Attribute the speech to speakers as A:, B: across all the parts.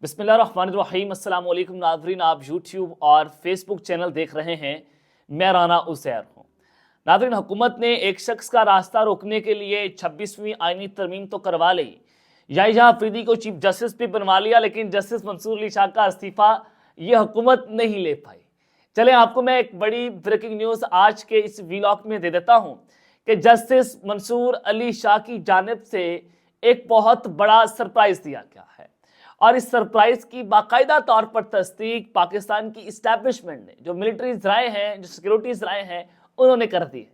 A: بسم اللہ الرحمن الرحیم۔ السلام علیکم ناظرین، آپ یوٹیوب اور فیس بک چینل دیکھ رہے ہیں، میں رانا عزیر ہوں۔ ناظرین، حکومت نے ایک شخص کا راستہ روکنے کے لیے 26ویں آئینی ترمیم تو کروا لی، یحییٰ آفریدی کو چیف جسٹس بھی بنوا لیا، لیکن جسٹس منصور علی شاہ کا استعفیٰ یہ حکومت نہیں لے پائی۔ چلیں آپ کو میں ایک بڑی بریکنگ نیوز آج کے اس ویلاگ میں دے دیتا ہوں کہ جسٹس منصور علی شاہ کی جانب سے ایک بہت بڑا سرپرائز دیا گیا ہے، اور اس سرپرائز کی باقاعدہ طور پر تصدیق پاکستان کی اسٹیبلشمنٹ نے، جو ملٹری ذرائع ہیں، جو سیکیورٹی ذرائع ہیں، انہوں نے کر دی ہے۔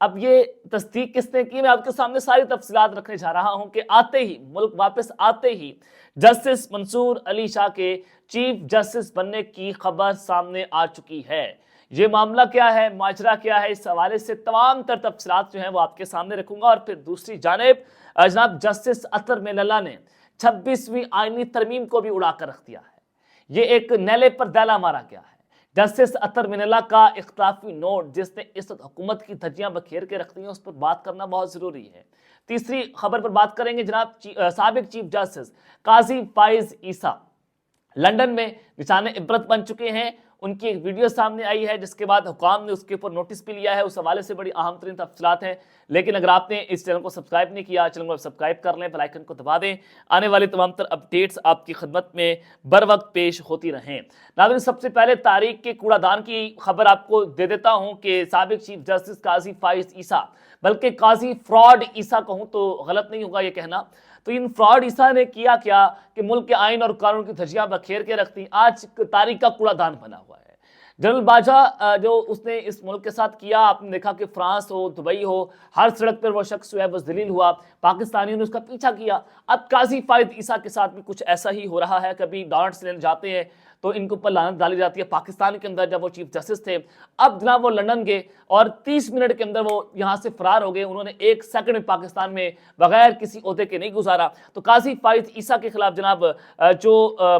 A: اب یہ تصدیق کس نے کی، میں آپ کے سامنے ساری تفصیلات رکھنے جا رہا ہوں کہ آتے ہی ملک واپس آتے ہی جسٹس منصور علی شاہ کے چیف جسٹس بننے کی خبر سامنے آ چکی ہے۔ یہ معاملہ کیا ہے، ماجرا کیا ہے، اس حوالے سے تمام تر تفصیلات جو ہیں وہ آپ کے سامنے رکھوں گا۔ اور پھر دوسری جانب جناب جسٹس اطہر من اللہ نے 26ویں آئینی ترمیم کو بھی اڑا کر رکھ دیا ہے۔ یہ ایک نیلے پر دیلا مارا گیا ہے۔ جسٹس اطہر من اللہ کا اختلافی نوٹ جس نے اس حکومت کی دھجیاں بکھیر کے رکھ دی ہیں، اس پر بات کرنا بہت ضروری ہے۔ تیسری خبر پر بات کریں گے، جناب سابق چیف جسٹس قاضی فائز عیسیٰ لندن میں نشان عبرت بن چکے ہیں۔ ان کی ایک ویڈیو سامنے آئی ہے جس کے بعد حکام نے اس کے اوپر نوٹس بھی لیا ہے، اس حوالے سے بڑی اہم ترین تفصیلات ہیں۔ لیکن اگر آپ نے اس چینل کو سبسکرائب نہیں کیا، چینل کو سبسکرائب کر لیں، بیل آئیکن کو دبا دیں، آنے والی تمام تر اپڈیٹس آپ کی خدمت میں بر وقت پیش ہوتی رہیں۔ ناظرین، سب سے پہلے تاریخ کے کوڑا دان کی خبر آپ کو دے دیتا ہوں کہ سابق چیف جسٹس قاضی فائز عیسیٰ، بلکہ قاضی فراڈ عیسیٰ کہوں تو غلط نہیں ہوگا یہ کہنا، تو ان فراڈ عیسیٰ نے کیا کہ ملک کے آئین اور قانون کی دھجیاں بکھیر کے رکھ دی، آج تاریخ کا کوڑا دان بنا ہوا ہے۔ جنرل باجوہ جو اس نے اس ملک کے ساتھ کیا، آپ نے دیکھا کہ فرانس ہو، دبئی ہو، ہر سڑک پر وہ شخص جو ہے وہ ذلیل ہوا، پاکستانیوں نے اس کا پیچھا کیا۔ اب قاضی فائز عیسیٰ کے ساتھ بھی کچھ ایسا ہی ہو رہا ہے۔ کبھی ڈانٹس لینے جاتے ہیں تو ان کے اوپر لعنت ڈالی جاتی ہے۔ پاکستان کے اندر جب وہ چیف جسٹس تھے، اب جناب وہ لندن گئے اور 30 منٹ کے اندر وہ یہاں سے فرار ہو گئے، انہوں نے ایک سیکنڈ میں پاکستان میں بغیر کسی عہدے کے نہیں گزارا۔ تو قاضی فائز عیسیٰ کے خلاف جناب جو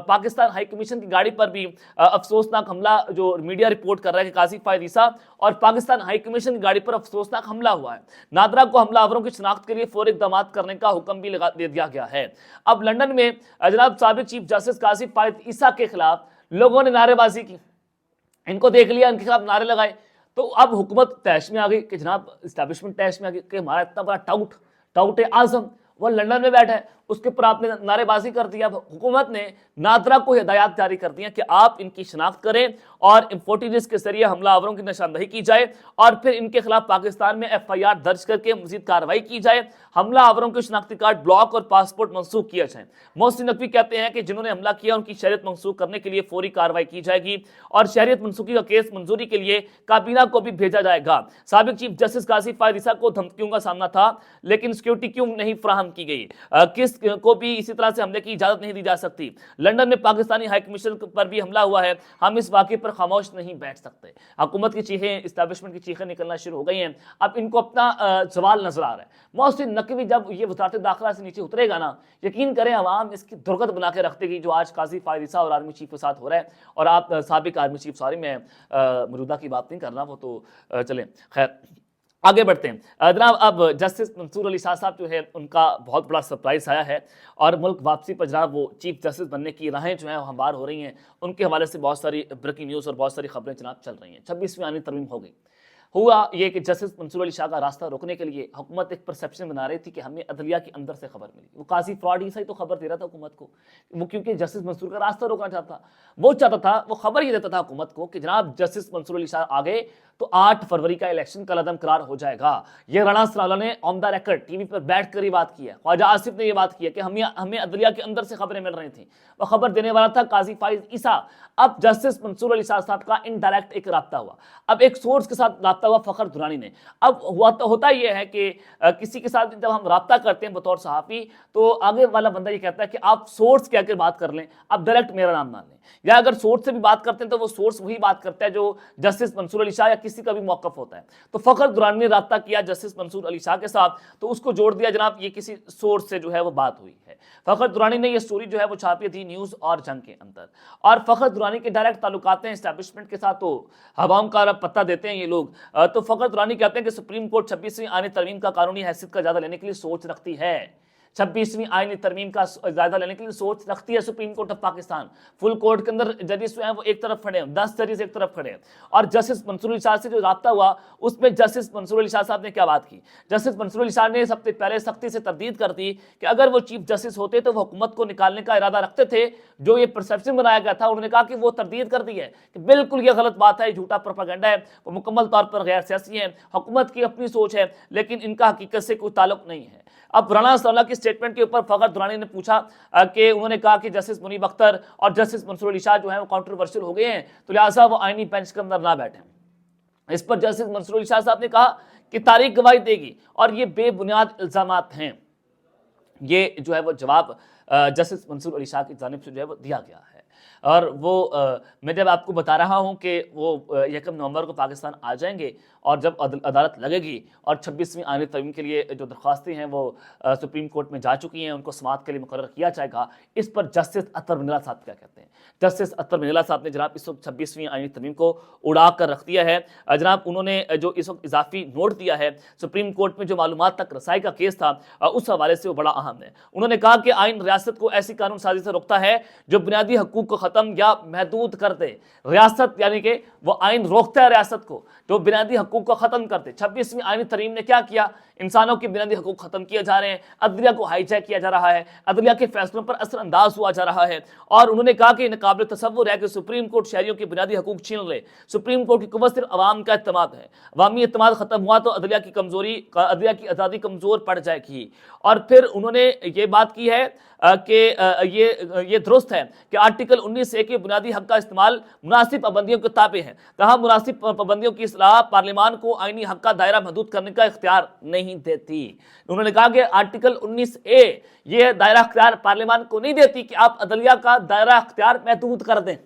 A: پاکستان ہائی کمیشن کی گاڑی پر بھی افسوسناک حملہ جو میڈیا رپورٹ کر رہا ہے کہ قاضی فائز عیسیٰ اور پاکستان ہائی کمیشن کی گاڑی پر افسوسناک حملہ ہوا ہے۔ نادرا کو حملہ آوروں کی شناخت کے لیے فوری اقدامات کرنے کا حکم بھی دے دیا گیا ہے۔ اب لندن میں جناب سابق چیف جسٹس قاضی فائز عیسیٰ کے خلاف لوگوں نے نعرے بازی کی، ان کو دیکھ لیا، ان کے خلاف نعرے لگائے، تو اب حکومت تیش میں آ گئی کہ جناب اسٹیبلشمنٹ تیش میں آ گئی کہ ہمارا اتنا بڑا ٹاؤٹ اعظم وہ لندن میں بیٹھا ہے، اس کے اوپر آپ نے نعرے بازی کر دیا۔ حکومت نے نادرا کو ہدایات جاری کر دی ہیں کہ آپ ان کی شناخت کریں اور فوٹیجز کے ذریعے حملہ آوروں کی نشاندہی کی جائے، اور پھر ان کے خلاف پاکستان میں FIR درج کر کے مزید کارروائی کی جائے، حملہ آوروں کے شناختی کارڈ بلاک اور پاسپورٹ منسوخ کیا جائے۔ محسن نقوی کہتے ہیں کہ جنہوں نے حملہ کیا ان کی شہریت منسوخ کرنے کے لیے فوری کارروائی کی جائے گی، اور شہریت منسوخی کا کیس منظوری کے لیے کابینہ کو بھی بھیجا جائے گا۔ سابق چیف جسٹس قاضی فائز عیسیٰ کو دھمکیوں کا سامنا تھا، لیکن سیکیورٹی کیوں نہیں فراہم کی گئی، کس کو بھی اسی طرح سے حملے کی اجازت نہیں دی جا سکتی۔ لندن میں پاکستانی ہائی کمیشن پر بھی حملہ ہوا ہے، ہم اس واقعے پر خاموش نہیں بیٹھ سکتے۔ حکومت کی چیخیں، اسٹیبلشمنٹ کی چیخیں نکلنا شروع ہو گئی ہیں، اب ان کو اپنا زوال نظر آ رہا ہے۔ محسن نقوی جب یہ وزارت داخلہ سے نیچے اترے گا نا، یقین کریں عوام اس کی درگت بنا کے رکھ دے گی جو آج قاضی فائز عیسیٰ اور آرمی چیف کے ساتھ ہو رہا ہے۔ اور آپ سابق آرمی چیف، سوری میں موجودہ کی بات نہیں کر رہا، وہ تو چلیں خیر آگے بڑھتے ہیں۔ جناب اب جسٹس منصور علی شاہ صاحب جو ہے ان کا بہت بڑا سرپرائز آیا ہے، اور ملک واپسی پر جناب وہ چیف جسٹس بننے کی راہیں جو ہیں وہ ہموار ہو رہی ہیں، ان کے حوالے سے بہت ساری بریکنگ نیوز اور بہت ساری خبریں جناب چل رہی ہیں۔ 26ویں آئینی ترمیم ہو گئی۔ ہوا یہ کہ جسٹس منصور علی شاہ کا راستہ روکنے کے لیے حکومت ایک پرسیپشن بنا رہی تھی کہ ہمیں عدلیہ کے اندر سے خبر ملی، وہ قاضی فراڈ عیسیٰ ہی تو خبر دے رہا تھا حکومت کو، وہ کیونکہ جسٹس منصور کا راستہ روکنا چاہتا، وہ چاہتا تھا، وہ خبر یہ دیتا تھا حکومت کو کہ جناب جسٹس منصور علی شاہ آگے تو 8 فروری کا الیکشن کا عدم قرار ہو جائے گا۔ یہ رانا ثناء اللہ نے آن دا ریکارڈ ٹی وی پر بیٹھ کر ہی بات کی ہے، خواجہ آصف نے یہ بات کی ہے کہ ہمیں عدلیہ کے اندر سے خبریں مل رہی تھیں، وہ خبر دینے والا تھا قاضی فائز عیسیٰ۔ اب جسٹس منصور علی شاہ صاحب کا انڈائریکٹ ایک رابطہ ہوا، اب ایک سورس کے ساتھ رابطہ ہوا فخر درانی نے۔ اب ہوتا یہ ہے کہ کسی کے ساتھ جب ہم رابطہ کرتے ہیں بطور صحافی، تو آگے والا بندہ یہ کہتا ہے کہ آپ سورس کہہ کر بات کر لیں، آپ ڈائریکٹ میرا نام نہ لیں، یا اگر سورس سے بھی بات کرتے ہیں تو وہ سورس وہی بات کرتا ہے جو جسٹس منصور علی شاہ یا کسی کا بھی موقف ہوتا ہے۔ تو فخر درانی نے رابطہ کیا جسٹس منصور علی شاہ کے ساتھ، تو اس کو جوڑ دیا جناب یہ کسی سورس سے جو ہے وہ بات ہوئی ہے۔ فخر درانی نے یہ سٹوری جو ہے وہ چھاپی تھی نیوز اور جنگ کے اندر، اور فخر درانی کے ڈائریکٹ تعلقات ہیں اسٹیبلشمنٹ کے ساتھ، تو عوام کا پتہ دیتے ہیں یہ لوگ۔ تو فخر درانی کہتے ہیں کہ سپریم کورٹ 26ویں آئینی ترمیم کا قانونی حیثیت کا جائزہ لینے کے لیے سوچ رکھتی ہے۔ 26वीं आईनी तरमीम का जायजा लेने के लिए सोच रखती है supreme court of Pakistan. Full court के अंदर जजेस जो हैं वो एक तरफ खड़े हैं, 10 जजेस एक तरफ खड़े हैं, और जस्टिस मंसूर अली शाह से जो राब्ता हुआ उसमें जस्टिस मंसूर अली शाह साहब ने क्या बात की। जस्टिस मंसूर अली शाह ने सबसे पहले सख्ती से तरदीद कर दी कि अगर वो चीफ जस्टिस होते तो वो हुकूमत को निकालने का इरादा रखते थे। जो ये परसेप्शन बनाया गया था, उन्होंने कहा कि वो तरदीद कर दी है कि बिल्कुल ये गलत बात है, झूठा प्रोपेगेंडा है, वो मुकम्मल तौर पर गैर सियासी है, हुकूमत की अपनी सोच है, लेकिन इनका हकीकत से कोई ताल्लुक नहीं है। अब राना सल्लल्लाहु की स्टेटमेंट के ऊपर फखर दुरानी ने पूछा कि उन्होंने कहा कि जस्टिस मुनीब अख्तर और जस्टिस मंसूर अली शाह जो है वो कंट्रोवर्शियल हो गए हैं, तो लिहाजा वो आईनी बेंच के अंदर ना बैठे। इस पर जस्टिस मंसूर अली शाह साहब ने कहा कि तारीख गवाही देगी और ये बेबुनियाद इल्जामात हैं। ये जो है वो जवाब जस्टिस मंसूर अली शाह की जानिब से जो है वो दिया गया है। और वो मैं जब आपको बता रहा हूँ कि वो 1 नवंबर को पाकिस्तान आ जाएंगे और जब अदालत लगेगी और 26वीं आईनी तरमीम के लिए जो दरख्वास्तें हैं वो सुप्रीम कोर्ट में जा चुकी हैं, उनको समाअत के लिए मुकर्रर किया जाएगा। इस पर जस्टिस अतर मिनला साहब क्या कहते हैं। जस्टिस अतर मिनला साहब ने जनाब इस वक्त 26वीं आईनी तरमीम को उड़ा कर रख दिया है। जनाब उन्होंने जो इस वक्त इजाफी नोट दिया है सुप्रीम कोर्ट में जो मालूमात तक रसाई का केस था, उस हवाले से वो बड़ा अहम है। उन्होंने कहा कि आइन रियासत को ऐसी कानून साजी से रोकता है जो बुनियादी हकूक को ख़त्म या महदूद कर दे। रियासत यानी कि वो आइन रोकता है रियासत को जो बुनियादी हकूक को ख़त्म कर दे। 26वीं आईनी तरमीम ने क्या किया, इंसानों के बुनियादी हकूक ख़त्म किए जा रहे हैं, अदलिया को हाईजैक किया जा रहा है, अदलिया के फैसलों पर असरअंदाज हुआ जा रहा है। और उन्होंने कहा कि नाकाबिल तसव्वुर है कि सुप्रीम कोर्ट शहरियों के बुनियादी हकूक छीन ले। सुप्रीम कोर्ट की कुव्वत सिर्फ अवाम का इत्तेमाद है, अवामी इत्तेमाद खत्म हुआ तो अदलिया की कमजोरी, अदलिया की आज़ादी कमज़ोर पड़ जाएगी। और फिर उन्होंने ये बात की है कि ये दुरुस्त है कि आर्टिकल 19A के बुनियादी हक का इस्तेमाल मुनासिब पाबंदियों के ताबे है। कहा मुनासिब पाबंदियों की इस्लाह पार्लियामान को आईनी हक का दायरा महदूद करने का इख्तियार नहीं देती। उन्होंने कहा कि आर्टिकल 19A ये दायरा इख्तियार पार्लियामान को नहीं देती कि आप अदलिया का दायरा इख्तियार महदूद कर दें।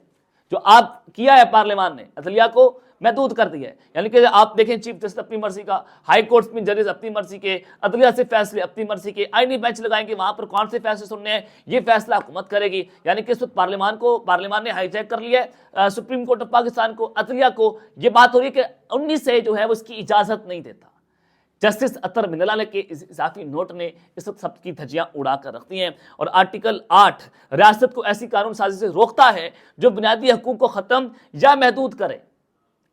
A: जो आप किया है पार्लियामान ने अदलिया को महदूद कर दिया है। यानी कि आप देखें चीफ जस्टिस अपनी मर्जी का, हाई कोर्ट में जजेस अपनी मर्जी के, अदलिया से फैसले अपनी मर्जी के, आईनी बेंच लगाएंगे, वहां पर कौन से फैसले सुनने हैं ये फैसला हुकूमत करेगी। यानी कि इस वक्त पार्लियामान ने हाईजैक कर लिया है सुप्रीम कोर्ट ऑफ पाकिस्तान को, अदलिया को। ये बात हो रही है कि 19 जो है वो इसकी इजाजत नहीं देता। जस्टिस अतर मिनला के इजाफी नोट ने इस वक्त सबकी धज्जियां उड़ा कर रख दी हैं। और आर्टिकल 8 रियासत को ऐसी कानून साजी से रोकता है जो बुनियादी हकूक को ख़त्म या महदूद करे।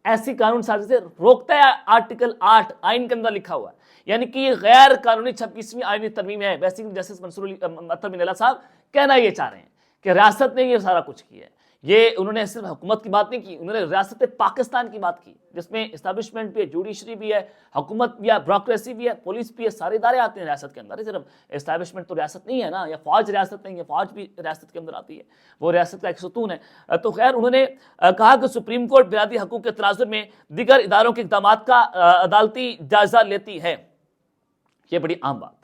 A: ऐसी कानून साजी से रोकता है आर्टिकल 8 आइन के अंदर लिखा हुआ है। यानी कि ये गैर कानूनी 26वीं आईनी तरमीम है। बेसिकली जस्टिस मंसूर अतर मिनला साहब कहना ये चाह रहे हैं कि रियासत ने ये सारा कुछ किया है। ये उन्होंने सिर्फ हुकूमत की बात नहीं की, उन्होंने रियासत पाकिस्तान की बात की, जिसमें इस्टेब्लिशमेंट भी है, जुडिशरी भी है, हुकूमत भी है, ब्यूरोक्रेसी भी है, पुलिस भी है, सारे इदारे आते हैं रियासत के अंदर। सिर्फ इस्टेब्लिशमेंट तो रियासत नहीं है ना, या फौज रियासत नहीं है, फौज भी रियासत के अंदर आती है, वो रियासत का एक सुतून है। तो खैर उन्होंने कहा कि सुप्रीम कोर्ट बुनियादी हकूक के तनाजुर में दीगर इदारों के इक़दाम का अदालती जायजा लेती है। ये बड़ी आम बात है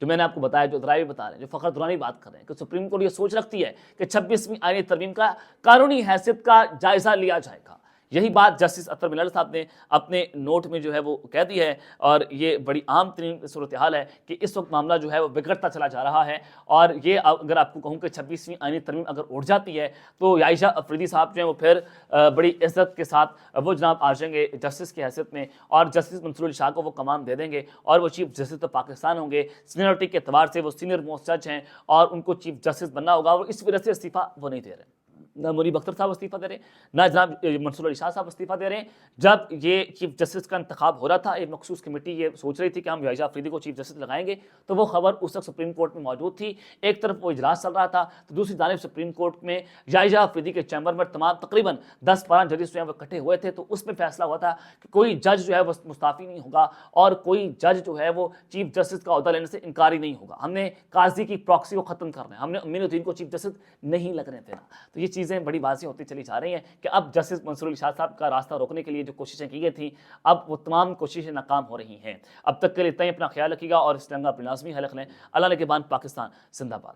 A: जो मैंने आपको बताया, जो दराई बता रहे हैं, जो फखर दुरानी बात कर रहे हैं कि सुप्रीम कोर्ट ये सोच रखती है कि 26वीं आईनी तरमीम का कानूनी हैसियत का जायजा लिया जाएगा। यही बात जस्टिस अतर मिनला साहब ने अपने नोट में जो है वो कह दी है। और ये बड़ी आम तरीन सूरत हाल है कि इस वक्त मामला जो है वो बिगड़ता चला जा रहा है। और ये अगर आपको कहूँ कि 26वीं आईनी तरमीम अगर उठ जाती है तो आयशा अफरीदी साहब जो है वो फिर बड़ी इज्जत के साथ वो जनाब आ जाएंगे जस्टिस की हैसियत में, और जस्टिस मंसूर अली शाह को वो कमान दे देंगे और वो चीफ जस्टिस ऑफ पाकिस्तान होंगे। सीनियरिटी के एतबार से वो सीनियर मोस्ट जज हैं और उनको चीफ जस्टिस बनना होगा। और इस वजह से इस्तीफ़ा वो नहीं दे रहे, ना मुनीब अख्तर साहब इस्तीफ़ा दे रहे हैं, ना जनाब मंसूर अली शाह साहब इस्तीफ़ा दे रहे हैं। जब ये चीफ जस्टिस का इंतखाब हो रहा था, एक मखसूस कमेटी ये सोच रही थी कि हम आयशा अफरीदी को चीफ जस्टिस लगाएंगे, तो वो खबर उस वक्त सुप्रीम कोर्ट में मौजूद थी। एक तरफ वो इजलास चल रहा था तो दूसरी जानिब सुप्रीम कोर्ट में आयशा अफरीदी के चैम्बर में तकरीबन 10-12 जजेस जो है वो इकट्ठे हुए थे। तो उसमें फैसला हुआ था कि कोई जज जो है वो मुस्ताफ़ी नहीं होगा और कोई जज जो है वो चीफ जस्टिस का ओहदा लेने से इनकारी नहीं होगा। हमने काजी की प्रॉक्सी को ख़त्म करना है, हमने अमीनुद्दीन को चीफ जस्टिस नहीं लगने देना। तो ये चीज़ें बड़ी वाज़ेह होती चली जा रही हैं कि अब जस्टिस मंसूर अली शाह साहब का रास्ता रोकने के लिए जो कोशिशें की गई थी, अब वो तमाम कोशिशें नाकाम हो रही हैं। अब तक के लिए इतना ही, अपना ख्याल रखिएगा और इस लंगा अपनी लाजमी हलक लें। अल्लाह ने के बाद पाकिस्तान जिंदाबाद।